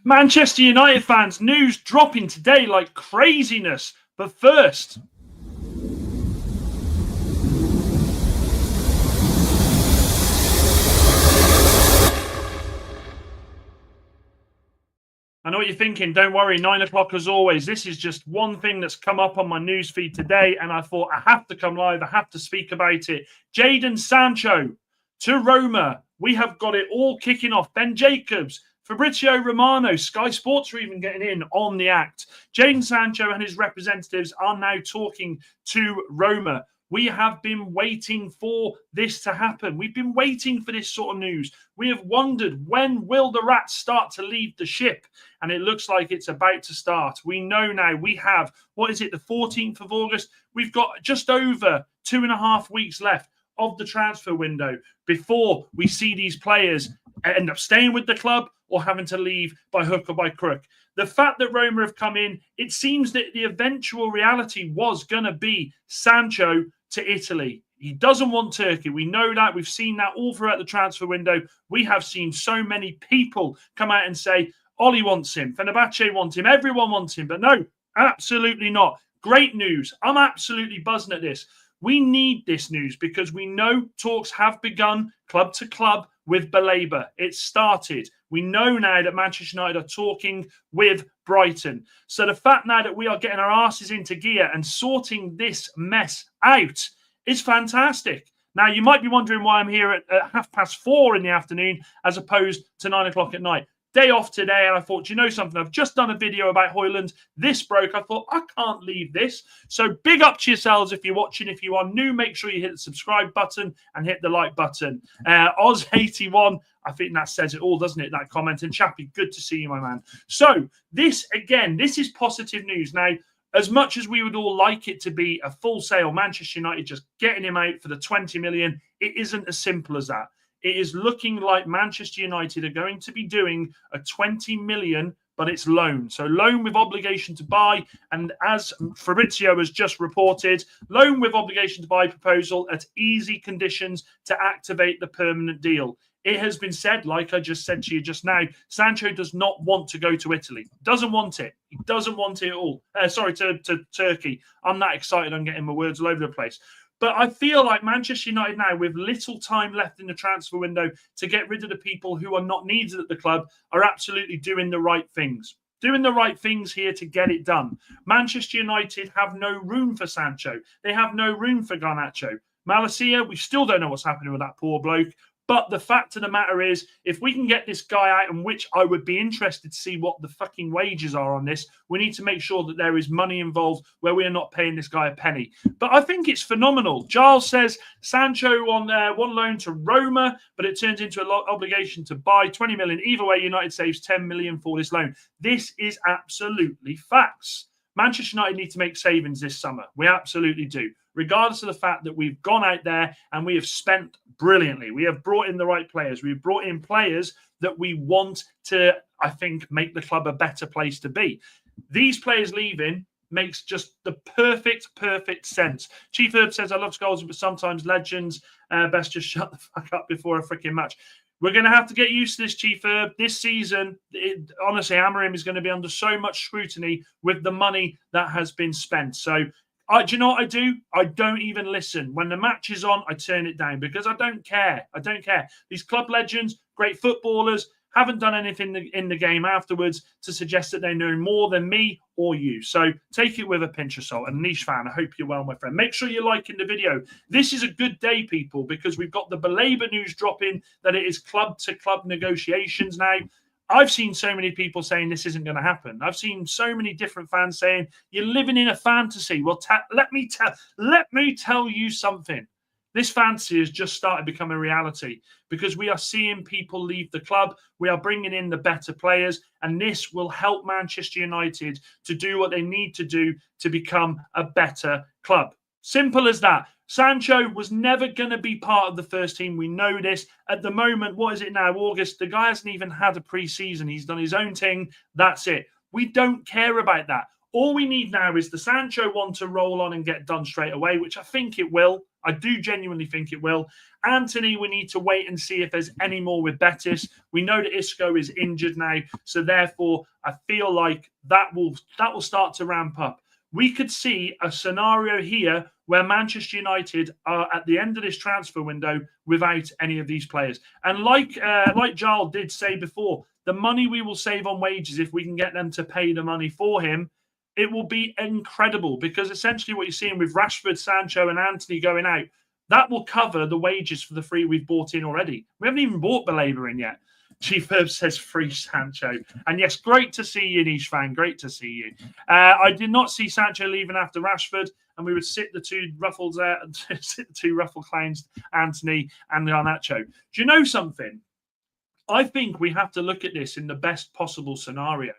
Manchester United fans, news dropping today like craziness. But first, I know what you're thinking. Don't worry, 9 o'clock as always. This is just one thing that's come up on my newsfeed today, and I thought I have to come live. I have to speak about it. Jadon Sancho to Roma. We have got it all kicking off. Ben Jacobs, Fabrizio Romano, Sky Sports are even getting in on the act. Jadon Sancho and his representatives are now talking to Roma. We have been waiting for this to happen. We've been waiting for this sort of news. We have wondered, when will the rats start to leave the ship? And it looks like it's about to start. We know now we have, the 14th of August? We've got just over 2.5 weeks left of the transfer window before we see these players end up staying with the club or having to leave by hook or by crook. The fact that Roma have come in, it seems that the eventual reality was going to be Sancho to Italy. He doesn't want Turkey. We know that. We've seen that all throughout the transfer window. We have seen so many people come out and say, Oli wants him, Fenerbahce wants him, everyone wants him. But no, absolutely not. Great news. I'm absolutely buzzing at this. We need this news because we know talks have begun club to club with Baleba. It started. We know now that Manchester United are talking with Brighton. So the fact now that we are getting our asses into gear and sorting this mess out is fantastic. Now, you might be wondering why I'm here at 4:30 in the afternoon as opposed to 9 o'clock at night. Day off today, and I thought, do you know something? I've just done a video about Højlund. This broke. I thought, I can't leave this. So big up to yourselves if you're watching. If you are new, make sure you hit the subscribe button and hit the like button. Oz81, I think that says it all, doesn't it, that comment? And Chappie, good to see you, my man. So this is positive news. Now, as much as we would all like it to be a full sale, Manchester United just getting him out for the 20 million, it isn't as simple as that. It is looking like Manchester United are going to be doing a 20 million, but it's loan. So loan with obligation to buy. And as Fabrizio has just reported, loan with obligation to buy proposal at easy conditions to activate the permanent deal. It has been said, like I just said to you just now, Sancho does not want to go to Italy. Doesn't want it. He doesn't want it at all. To Turkey. I'm that excited. I'm getting my words all over the place. But I feel like Manchester United now, with little time left in the transfer window to get rid of the people who are not needed at the club, are absolutely doing the right things. Doing the right things here to get it done. Manchester United have no room for Sancho. They have no room for Garnacho. Malacia, we still don't know what's happening with that poor bloke. But the fact of the matter is, if we can get this guy out, and which I would be interested to see what the fucking wages are on this, we need to make sure that there is money involved where we are not paying this guy a penny. But I think it's phenomenal. Giles says Sancho on one loan to Roma, but it turns into an obligation to buy 20 million. Either way, United saves 10 million for this loan. This is absolutely facts. Manchester United need to make savings this summer. We absolutely do. Regardless of the fact that we've gone out there and we have spent brilliantly. We have brought in the right players. We've brought in players that we want to, I think, make the club a better place to be. These players leaving makes just the perfect sense. Chief Herb says, I love skulls, but sometimes legends. Best just shut the fuck up before a freaking match. We're going to have to get used to this, Chief Herb. This season, honestly, Amorim is going to be under so much scrutiny with the money that has been spent. So, do you know what I do? I don't even listen. When the match is on, I turn it down because I don't care. I don't care. These club legends, great footballers, haven't done anything in the game afterwards to suggest that they know more than me or you. So take it with a pinch of salt. And Niche fan, I hope you're well, my friend. Make sure you're liking the video. This is a good day, people, because we've got the Baleba news dropping that it is club-to-club negotiations now. I've seen so many people saying this isn't going to happen. I've seen so many different fans saying you're living in a fantasy. Well, let me tell you something. This fantasy has just started becoming a reality because we are seeing people leave the club. We are bringing in the better players, and this will help Manchester United to do what they need to do to become a better club. Simple as that. Sancho was never going to be part of the first team. We know this. At the moment, what is it now? August. The guy hasn't even had a pre-season. He's done his own thing. That's it. We don't care about that. All we need now is the Sancho one to roll on and get done straight away, which I think it will. I do genuinely think it will. Anthony, we need to wait and see if there's any more with Betis. We know that Isco is injured now, so therefore I feel like that will start to ramp up. We could see a scenario here where Manchester United are at the end of this transfer window without any of these players. And like Giles did say before, the money we will save on wages, if we can get them to pay the money for him, it will be incredible, because essentially what you're seeing with Rashford, Sancho, and Anthony going out, that will cover the wages for the three we've bought in already. We haven't even bought Belabor in yet. Chief Herb says free Sancho. And yes, great to see you, Niche fan. Great to see you. I did not see Sancho leaving after Rashford, and we would sit the two ruffled clowns, Anthony and Garnacho. Do you know something? I think we have to look at this in the best possible scenario.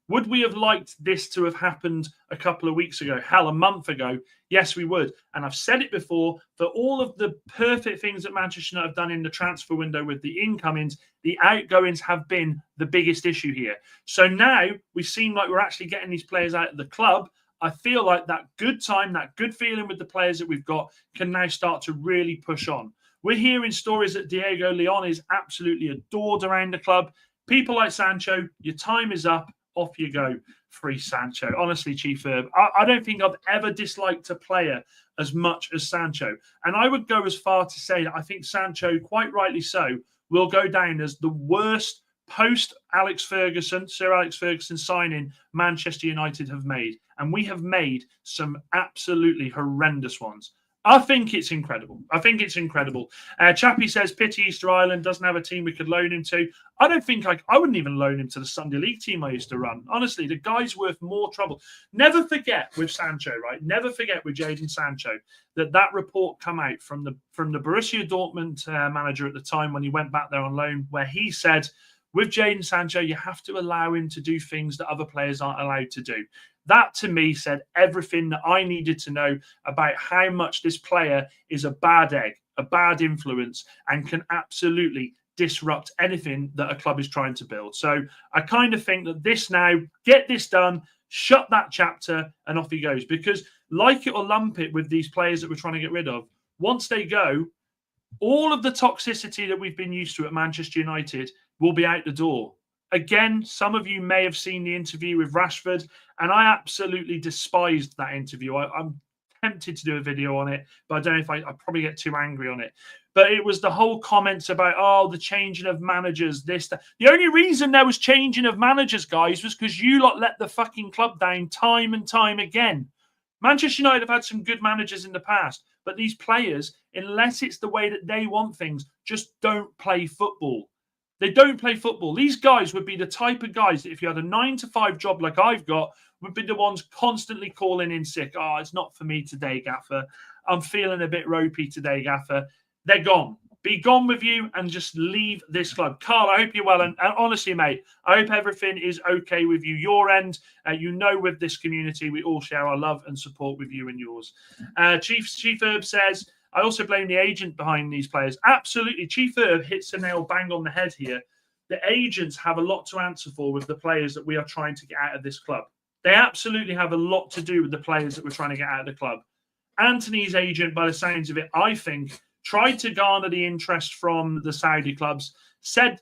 Would we have liked this to have happened a couple of weeks ago? Hell, a month ago? Yes, we would. And I've said it before, for all of the perfect things that Manchester United have done in the transfer window with the incomings, the outgoings have been the biggest issue here. So now we seem like we're actually getting these players out of the club. I feel like that good time, that good feeling with the players that we've got can now start to really push on. We're hearing stories that Diego Leon is absolutely adored around the club. People like Sancho, your time is up. Off you go, free Sancho. Honestly, Chief Herb, I don't think I've ever disliked a player as much as Sancho. And I would go as far to say that I think Sancho, quite rightly so, will go down as the worst post Sir Alex Ferguson signing Manchester United have made. And we have made some absolutely horrendous ones. I think it's incredible. Chappie says, pity Easter Island doesn't have a team we could loan him to. I don't think I wouldn't even loan him to the Sunday League team I used to run. Honestly, the guy's worth more trouble. Never forget with Sancho, right? Never forget with Jadon Sancho that report come out from the Borussia Dortmund manager at the time when he went back there on loan, where he said, with Jadon Sancho, you have to allow him to do things that other players aren't allowed to do. That, to me, said everything that I needed to know about how much this player is a bad egg, a bad influence, and can absolutely disrupt anything that a club is trying to build. So I kind of think that this now, get this done, shut that chapter, and off he goes. Because like it or lump it with these players that we're trying to get rid of, once they go, all of the toxicity that we've been used to at Manchester United will be out the door. Again, some of you may have seen the interview with Rashford, and I absolutely despised that interview. I'm tempted to do a video on it, but I don't know if I'll probably get too angry on it. But it was the whole comments about, the changing of managers, this, that. The only reason there was changing of managers, guys, was because you lot let the fucking club down time and time again. Manchester United have had some good managers in the past, but these players, unless it's the way that they want things, just don't play football. They don't play football. These guys would be the type of guys that if you had a 9-to-5 job like I've got, would be the ones constantly calling in sick. Oh, it's not for me today, Gaffer. I'm feeling a bit ropey today, Gaffer. They're gone. Be gone with you and just leave this club. Carl, I hope you're well. And honestly, mate, I hope everything is okay with you. Your end, with this community, we all share our love and support with you and yours. Chief Herb says, I also blame the agent behind these players. Absolutely. Chief Herb hits the nail bang on the head here. The agents have a lot to answer for with the players that we are trying to get out of this club. They absolutely have a lot to do with the players that we're trying to get out of the club. Anthony's agent, by the sounds of it, I think, tried to garner the interest from the Saudi clubs,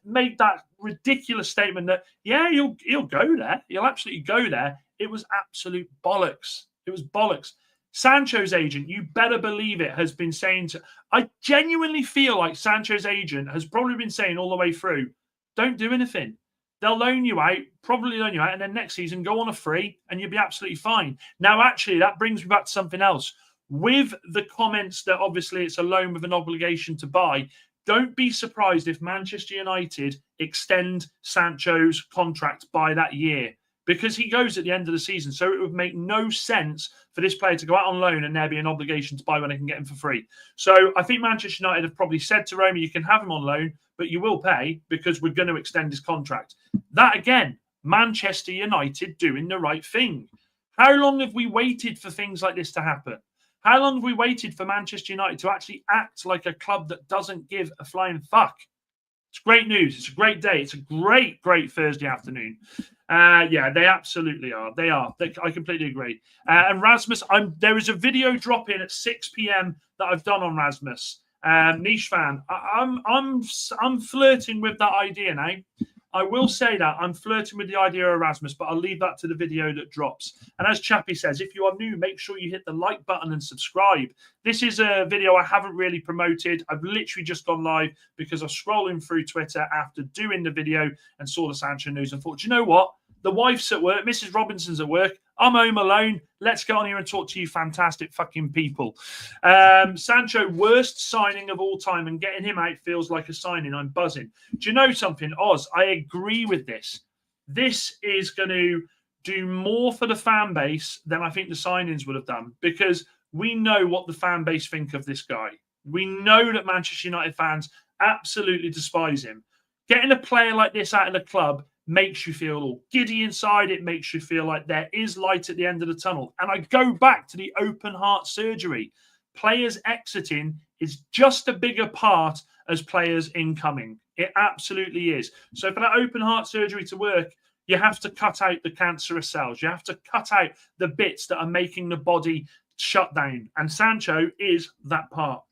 made that ridiculous statement that, yeah, he'll go there. He'll absolutely go there. It was absolute bollocks. It was bollocks. Sancho's agent, you better believe it, has been saying I genuinely feel like Sancho's agent has probably been saying all the way through, don't do anything. They'll loan you out, and then next season go on a free and you'll be absolutely fine. Now, actually, that brings me back to something else. With the comments that obviously it's a loan with an obligation to buy, don't be surprised if Manchester United extend Sancho's contract by that year, because he goes at the end of the season. So it would make no sense for this player to go out on loan and there be an obligation to buy when they can get him for free. So I think Manchester United have probably said to Roma, you can have him on loan, but you will pay because we're going to extend his contract. That, again, Manchester United doing the right thing. How long have we waited for things like this to happen? How long have we waited for Manchester United to actually act like a club that doesn't give a flying fuck? It's great news. It's a great day. It's a great, great Thursday afternoon. Yeah, they absolutely are. They are. I completely agree. And Rasmus, there is a video drop in at 6 p.m. that I've done on Rasmus. Niche fan. I'm flirting with that idea now. I will say that I'm flirting with the idea of Erasmus, but I'll leave that to the video that drops. And as Chappie says, if you are new, make sure you hit the like button and subscribe. This is a video I haven't really promoted. I've literally just gone live because I was scrolling through Twitter after doing the video and saw the Sancho news and thought, you know what? The wife's at work. Mrs. Robinson's at work. I'm home alone. Let's get on here and talk to you fantastic fucking people. Sancho, worst signing of all time, and getting him out feels like a signing. I'm buzzing. Do you know something, Oz? I agree with this. This is going to do more for the fan base than I think the signings would have done, because we know what the fan base think of this guy. We know that Manchester United fans absolutely despise him. Getting a player like this out of the club makes you feel all giddy inside. It makes you feel like there is light at the end of the tunnel. And I go back to the open heart surgery. Players exiting is just a bigger part as players incoming. It absolutely is. So for that open heart surgery to work, you have to cut out the cancerous cells. You have to cut out the bits that are making the body shut down. And Sancho is that part.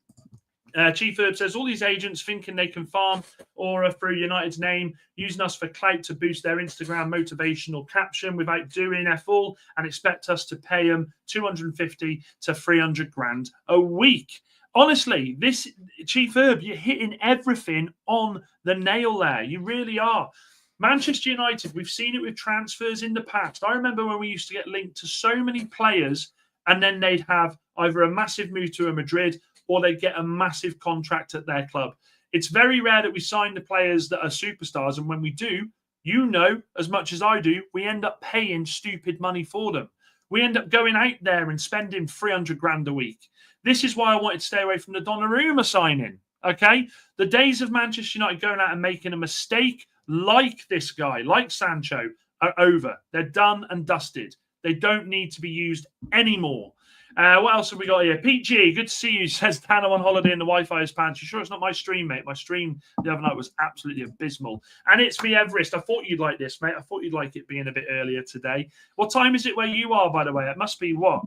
Chief Herb says, all these agents thinking they can farm aura through United's name, using us for clout to boost their Instagram motivational caption without doing F-all, and expect us to pay them 250 to 300 grand a week. Honestly, this, Chief Herb, you're hitting everything on the nail there. You really are. Manchester United, we've seen it with transfers in the past. I remember when we used to get linked to so many players, and then they'd have either a massive move to a Madrid or they get a massive contract at their club. It's very rare that we sign the players that are superstars. And when we do, you know, as much as I do, we end up paying stupid money for them. We end up going out there and spending 300 grand a week. This is why I wanted to stay away from the Donnarumma signing, okay? The days of Manchester United going out and making a mistake like this guy, like Sancho, are over. They're done and dusted. They don't need to be used anymore. What else have we got here? Pete G, good to see you, says Dan, I'm on holiday and the Wi-Fi is pants. You sure it's not my stream, mate? My stream the other night was absolutely abysmal. And it's me, Everest. I thought you'd like this, mate. I thought you'd like it being a bit earlier today. What time is it where you are, by the way? It must be what?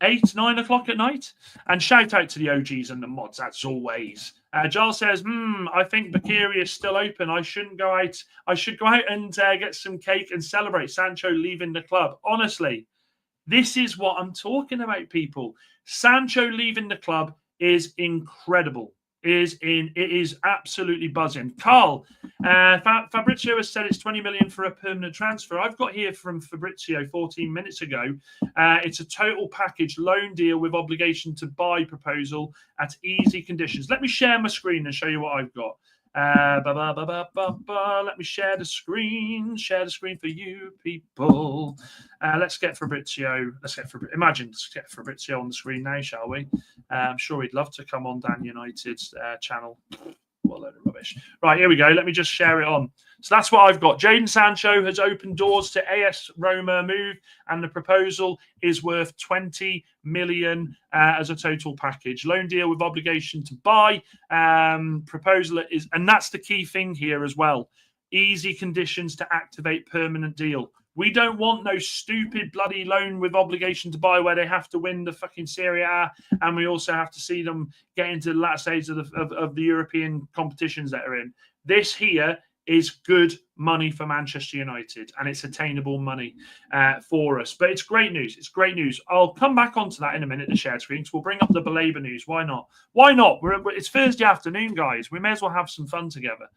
8, 9 o'clock at night? And shout out to the OGs and the mods, as always. Giles says, I think Bakiri is still open. I shouldn't go out. I should go out and get some cake and celebrate Sancho leaving the club. Honestly, this is what I'm talking about, people. Sancho leaving the club is incredible. It is absolutely buzzing. Carl, Fabrizio has said it's 20 million for a permanent transfer. I've got here from Fabrizio 14 minutes ago. It's a total package loan deal with obligation to buy proposal at easy conditions. Let me share my screen and show you what I've got. Let me share the screen. Share the screen for you people. Let's get Fabrizio. Let's get Fabrizio on the screen now, shall we? I'm sure he'd love to come on Dan United's channel. What a load of rubbish. Right, here we go. Let me just share it on. So that's what I've got. Jadon Sancho has opened doors to AS Roma move, and the proposal is worth 20 million as a total package. Loan deal with obligation to buy. Proposal is, and that's the key thing here as well. Easy conditions to activate permanent deal. We don't want no stupid bloody loan with obligation to buy where they have to win the fucking Serie A, and we also have to see them get into the latter stage of the European competitions that are in. This here is good money for Manchester United, and it's attainable money for us. But it's great news. It's great news. I'll come back onto that in a minute, the shared screens. We'll bring up the Belabor news. Why not? Why not? It's Thursday afternoon, guys. We may as well have some fun together.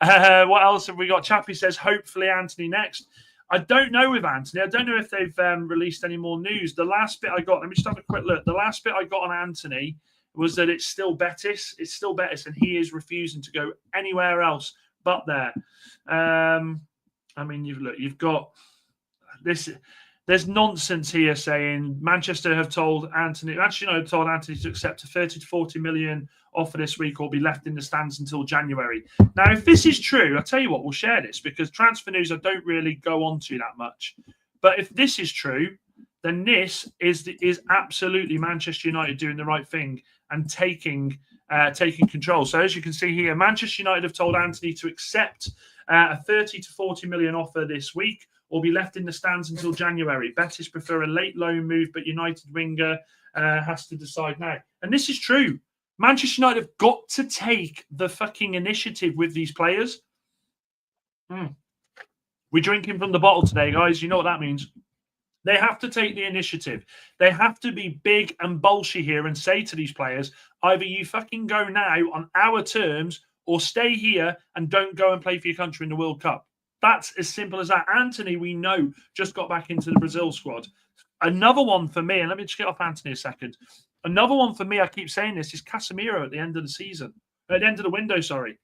What else have we got? Chappie says, hopefully Anthony next. I don't know with Anthony. I don't know if they've released any more news. The last bit I got, let me just have a quick look. The last bit I got on Anthony was that it's still Betis. It's still Betis, and he is refusing to go anywhere else but there. I mean, you've got this. There's nonsense here saying Manchester have told Anthony. Actually, no, told Anthony to accept a 30 to 40 million offer this week or be left in the stands until January. Now, if this is true, I'll tell you what, we'll share this because transfer news I don't really go on to that much. But if this is true, then this is absolutely Manchester United doing the right thing and taking taking control. So as you can see here, Manchester United have told Antony to accept a 30 to 40 million offer this week or be left in the stands until January. Betis prefer a late loan move, but United winger has to decide now. And this is true. Manchester United have got to take the fucking initiative with these players. We're drinking from the bottle today, guys. You know what that means. They have to take the initiative. They have to be big and bolshy here and say to these players, either you fucking go now on our terms or stay here and don't go and play for your country in the World Cup. That's as simple as that. Antony, we know, just got back into the Brazil squad. Another one for me, and let me just get off Antony a second. Another one for me, I keep saying this, is Casemiro at the end of the season. At the end of the window, sorry.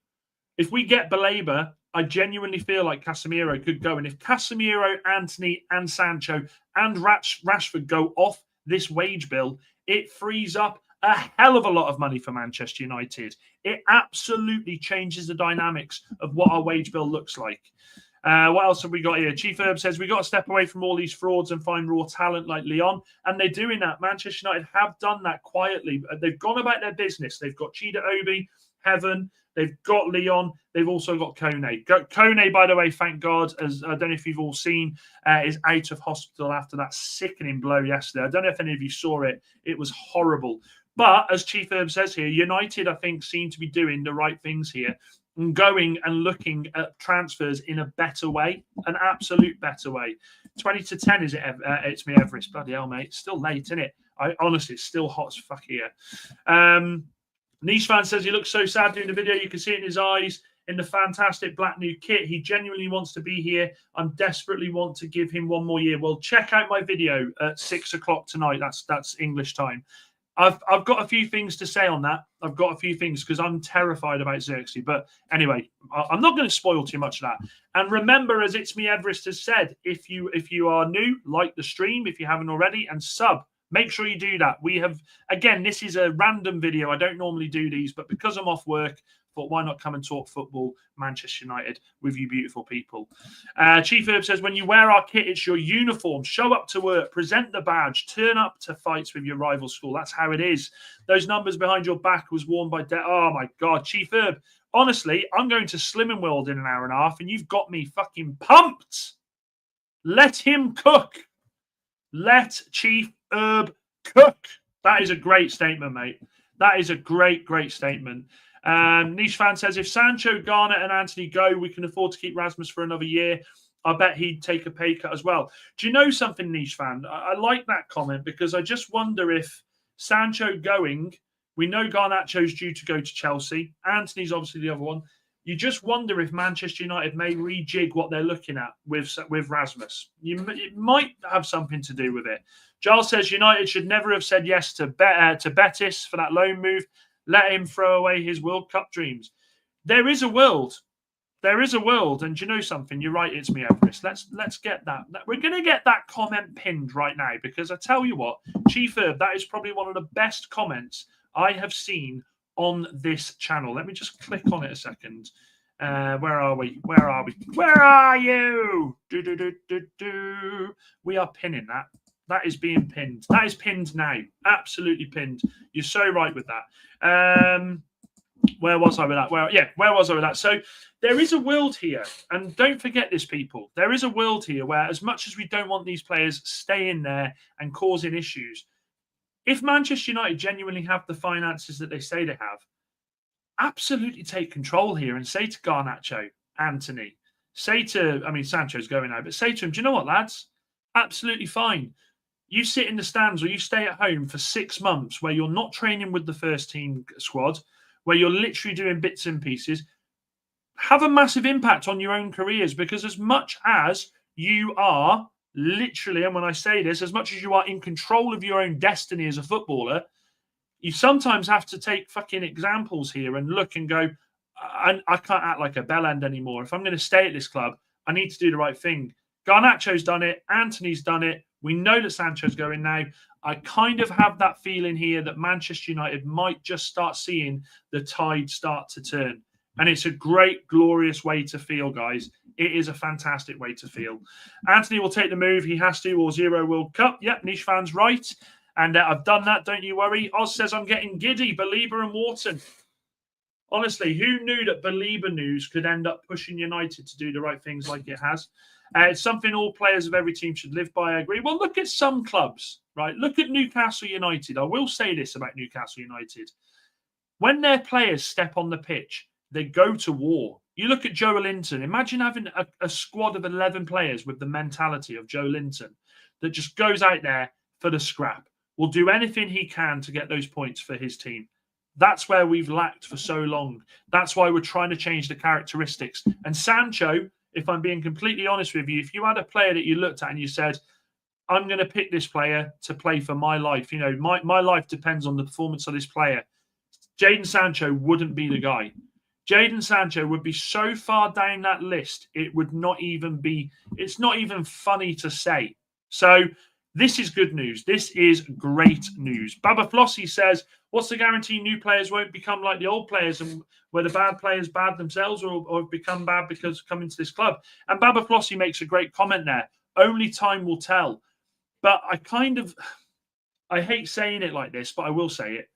If we get Baleba, I genuinely feel like Casemiro could go. And if Casemiro, Antony, and Sancho and Rashford go off this wage bill, it frees up a hell of a lot of money for Manchester United. It absolutely changes the dynamics of what our wage bill looks like. What else have we got here? Chief Herb says, we got to step away from all these frauds and find raw talent like Leon. And they're doing that. Manchester United have done that quietly. They've gone about their business. They've got Chida Obi, Heaven. They've got Leon. They've also got Kone. Kone, by the way, thank God, as I don't know if you've all seen, is out of hospital after that sickening blow yesterday. I don't know if any of you saw it. It was horrible. But as Chief Herb says here, United, I think, seem to be doing the right things here and going and looking at transfers in a better way, an absolute better way. 20 to 10, is it? It's me, Everest. Bloody hell, mate. It's still late, isn't it? Honestly, it's still hot as fuck here. Niche fan says he looks so sad doing the video. You can see it in his eyes in the fantastic black new kit. He genuinely wants to be here. I desperately want to give him one more year. Well, check out my video at 6 o'clock tonight. That's English time. I've got a few things to say on that. I've got a few things because I'm terrified about Xerxes. But anyway, I'm not going to spoil too much of that. And remember, as It's Me Everest has said, if you are new, like the stream if you haven't already, and sub. Make sure you do that. We have, again, this is a random video. I don't normally do these, but because I'm off work, thought why not come and talk football, Manchester United, with you beautiful people. Chief Herb says, when you wear our kit, it's your uniform. Show up to work, present the badge, turn up to fights with your rival school. That's how it is. Those numbers behind your back was worn by... Oh, my God. Chief Herb, honestly, I'm going to Slimming World in an hour and a half, and you've got me fucking pumped. Let him cook. Let Chief Herb cook. That is a great statement, mate. That is a great, great statement. Niche fan says, if Sancho, Garner, and Antony go, we can afford to keep Rasmus for another year. I bet he'd take a pay cut as well. Do you know something, Niche fan? I like that comment because I just wonder if Sancho going, we know Garnacho's due to go to Chelsea. Antony's obviously the other one. You just wonder if Manchester United may rejig what they're looking at with Rasmus. It might have something to do with it. Giles says United should never have said yes to Betis for that loan move. Let him throw away his World Cup dreams. There is a world. There is a world. And do you know something? You're right, It's Me Everest. Let's get that. We're going to get that comment pinned right now because I tell you what, Chief Herb, that is probably one of the best comments I have seen on this channel. Let me just click on it a second. Where are we? Where are we? Where are you? We are pinning that. That is being pinned. That is pinned now. Absolutely pinned. You're so right with that. Where was I with that? Where was I with that? So there is a world here. And don't forget this, people. There is a world here where as much as we don't want these players staying there and causing issues, if Manchester United genuinely have the finances that they say they have, absolutely take control here and say to Garnacho, Antony, Sancho's going now, but say to him, do you know what, lads? Absolutely fine. You sit in the stands or you stay at home for 6 months where you're not training with the first team squad, where you're literally doing bits and pieces, have a massive impact on your own careers because as much as you are literally, and when I say this, as much as you are in control of your own destiny as a footballer, you sometimes have to take fucking examples here and look and go, I can't act like a bellend anymore. If I'm going to stay at this club, I need to do the right thing. Garnacho's done it. Antony's done it. We know that Sancho's going now. I kind of have that feeling here that Manchester United might just start seeing the tide start to turn. And it's a great, glorious way to feel, guys. It is a fantastic way to feel. Antony will take the move. He has to, or 0 World Cup. Yep, Niche fan's right. And I've done that, don't you worry. Oz says I'm getting giddy. Belieber and Wharton. Honestly, who knew that Belieber news could end up pushing United to do the right things like it has? It's something all players of every team should live by, I agree. Well, look at some clubs, right? Look at Newcastle United. I will say this about Newcastle United. When their players step on the pitch, they go to war. You look at Joe Linton. Imagine having a squad of 11 players with the mentality of Joe Linton that just goes out there for the scrap, will do anything he can to get those points for his team. That's where we've lacked for so long. That's why we're trying to change the characteristics. And Sancho, if I'm being completely honest with you, if you had a player that you looked at and you said, I'm going to pick this player to play for my life, you know, my life depends on the performance of this player, Jadon Sancho wouldn't be the guy. Jadon Sancho would be so far down that list, it would not even be, it's not even funny to say. So this is good news. This is great news. Baba Flossie says, what's the guarantee new players won't become like the old players and where the bad players bad themselves or become bad because coming to this club? And Baba Flossie makes a great comment there. Only time will tell. But I hate saying it like this, but I will say it.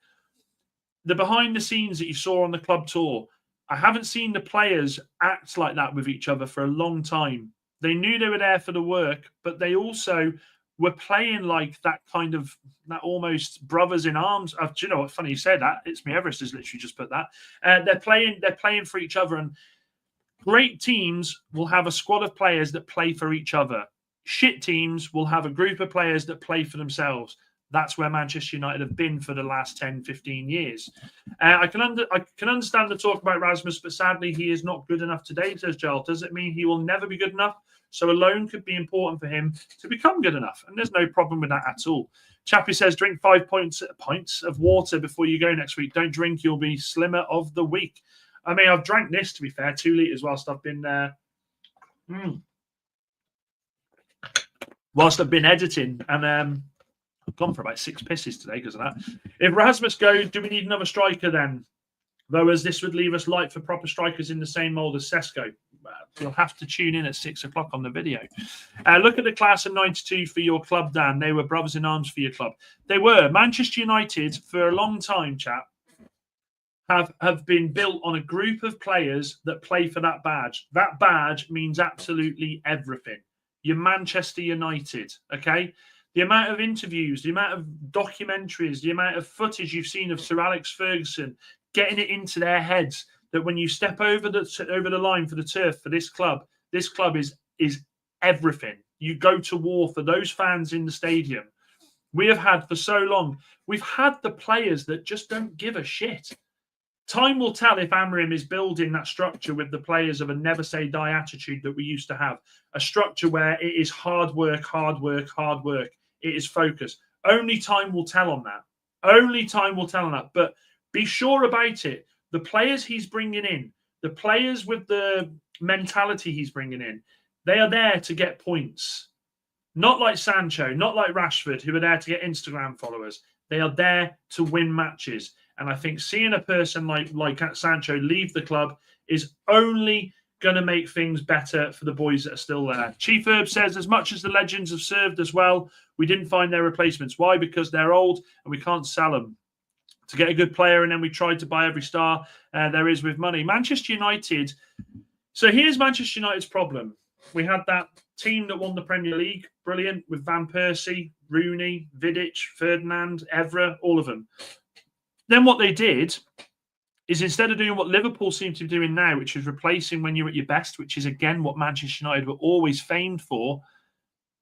The behind the scenes that you saw on the club tour, I haven't seen the players act like that with each other for a long time. They knew they were there for the work, but they also were playing like that kind of, that almost brothers in arms. Do you know what? Funny you said that. It's me. Everest has literally just put that. They're playing for each other, and great teams will have a squad of players that play for each other. Shit teams will have a group of players that play for themselves. That's where Manchester United have been for the last 10, 15 years. I can understand the talk about Rasmus, but sadly he is not good enough today, says Joel. Does it mean he will never be good enough? So a loan could be important for him to become good enough. And there's no problem with that at all. Chappie says, drink 5 pints of water before you go next week. Don't drink, you'll be slimmer of the week. I mean, I've drank this, to be fair, 2 litres whilst I've been editing. And I've gone for about 6 pisses today because of that. If Rasmus goes, do we need another striker then? Though, as this would leave us light for proper strikers in the same mould as Sesko. You'll have to tune in at 6 o'clock on the video. Look at the class of 92 for your club, Dan. They were brothers in arms for your club. They were. Manchester United, for a long time, chap, have been built on a group of players that play for that badge. That badge means absolutely everything. You're Manchester United, okay? The amount of interviews, the amount of documentaries, the amount of footage you've seen of Sir Alex Ferguson getting it into their heads that when you step over the line for the turf for this club is everything. You go to war for those fans in the stadium. We have had for so long. We've had the players that just don't give a shit. Time will tell if Amorim is building that structure with the players of a never say die attitude that we used to have. A structure where it is hard work, hard work, hard work. It is focus. Only time will tell on that. Only time will tell on that. But be sure about it. The players he's bringing in, the players with the mentality he's bringing in, they are there to get points. Not like Sancho, not like Rashford, who are there to get Instagram followers. They are there to win matches. And I think seeing a person like Sancho leave the club is only going to make things better for the boys that are still there. Chief Herb says, as much as the legends have served as well, we didn't find their replacements. Why? Because they're old and we can't sell them. To get a good player, and then we tried to buy every star there is with money. Manchester United. So here's Manchester United's problem. We had that team that won the Premier League, brilliant, with Van Persie, Rooney, Vidic, Ferdinand, Evra, all of them. Then what they did is instead of doing what Liverpool seem to be doing now, which is replacing when you're at your best, which is again what Manchester United were always famed for,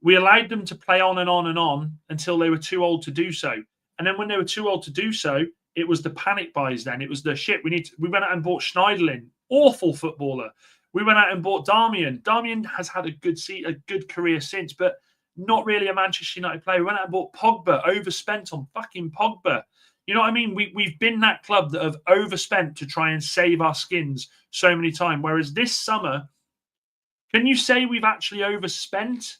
we allowed them to play on and on and on until they were too old to do so. And then when they were too old to do so, it was the panic buys then. It was the shit. We went out and bought Schneiderlin, awful footballer. We went out and bought Darmian. Darmian has had a good career since, but not really a Manchester United player. We went out and bought Pogba, overspent on fucking Pogba. You know what I mean? We've been that club that have overspent to try and save our skins so many times. Whereas this summer, can you say we've actually overspent?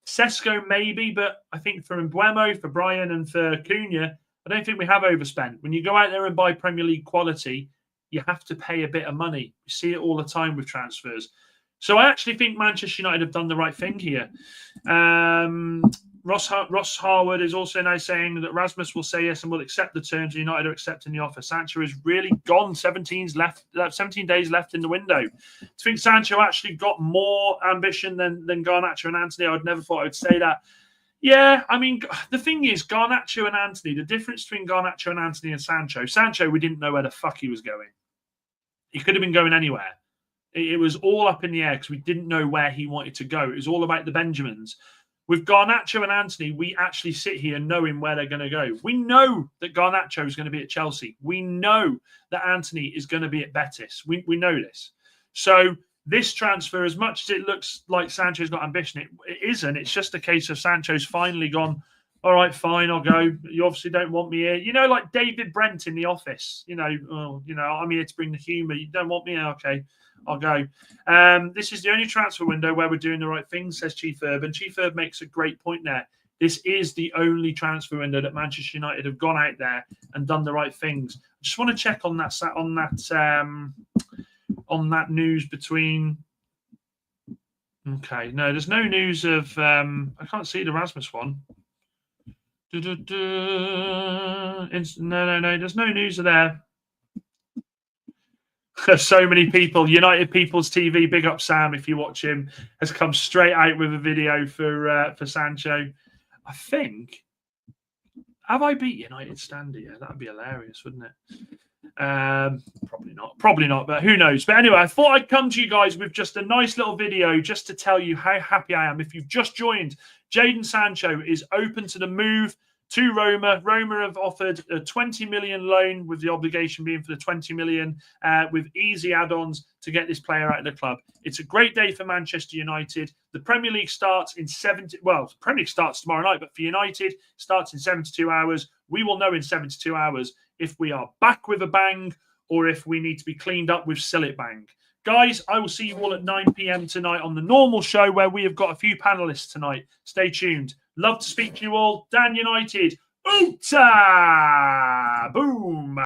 Sesko maybe, but I think for Mbeumo, for Brian and for Cunha, I don't think we have overspent. When you go out there and buy Premier League quality, you have to pay a bit of money. You see it all the time with transfers. So I actually think Manchester United have done the right thing here. Ross Harwood is also now saying that Rasmus will say yes and will accept the terms. United are accepting the offer. Sancho is really gone. 17 days left in the window. I think Sancho actually got more ambition than Garnacho and Antony. I would never thought I would say that. Yeah, I mean, the thing is, Garnacho and Antony, the difference between Garnacho and Antony and Sancho, we didn't know where the fuck he was going. He could have been going anywhere. It was all up in the air because we didn't know where he wanted to go. It was all about the Benjamins. With Garnacho and Antony, we actually sit here knowing where they're going to go. We know that Garnacho is going to be at Chelsea. We know that Antony is going to be at Betis. We know this. So this transfer, as much as it looks like Sancho's got ambition, it isn't. It's just a case of Sancho's finally gone, all right, fine, I'll go. You obviously don't want me here. You know, like David Brent in The Office. I'm here to bring the humour. You don't want me here? Okay, I'll go. This is the only transfer window where we're doing the right thing, says Chief Herb. And Chief Herb makes a great point there. This is the only transfer window that Manchester United have gone out there and done the right things. I just want to check on that news between. Okay, no, there's no news of. I can't see the Rasmus one. No, there's no news of there. So many people, United People's TV, big up Sam if you watch him, has come straight out with a video for Sancho. I think, have I beat United Stand here? That'd be hilarious, wouldn't it? Probably not, but who knows? But anyway, I thought I'd come to you guys with just a nice little video just to tell you how happy I am. If you've just joined, Jadon Sancho is open to the move to Roma. Roma have offered a 20 million loan, with the obligation being for the 20 million, with easy add-ons to get this player out of the club. It's a great day for Manchester United. The Premier League starts in the Premier League starts tomorrow night, but for United, starts in 72 hours. We will know in 72 hours if we are back with a bang or if we need to be cleaned up with Sillet Bang. Guys, I will see you all at 9 p.m. tonight on the normal show, where we have got a few panelists tonight. Stay tuned. Love to speak to you all. Dan United. Oota! Boom!